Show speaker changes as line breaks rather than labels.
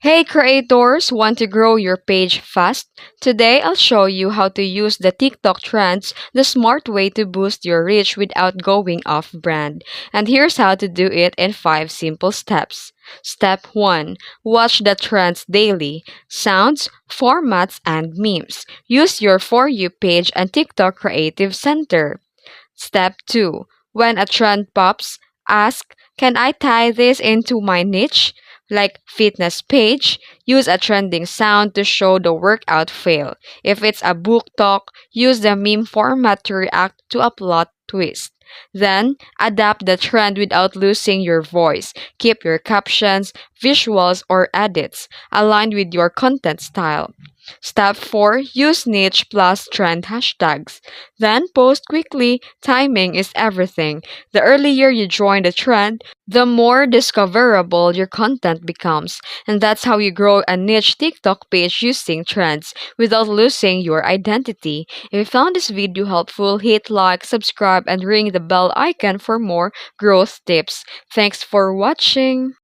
Hey creators, want to grow your page fast? Today I'll show you how to use the TikTok trends the smart way to boost your reach without going off brand. And here's how to do it in 5 simple steps. Step 1. Watch the trends daily. Sounds, formats, and memes. Use your For You page and TikTok Creative Center. Step 2. When a trend pops, ask, can I tie this into my niche? Like fitness page, use a trending sound to show the workout fail. If it's a book talk, use the meme format to react to a plot twist. Then, adapt the trend without losing your voice. Keep your captions, visuals, or edits aligned with your content style. Step 4. Use niche plus trend hashtags. Then post quickly. Timing is everything. The earlier you join the trend, the more discoverable your content becomes. And that's how you grow a niche TikTok page using trends without losing your identity. If you found this video helpful, hit like, subscribe, and ring the bell icon for more growth tips. Thanks for watching.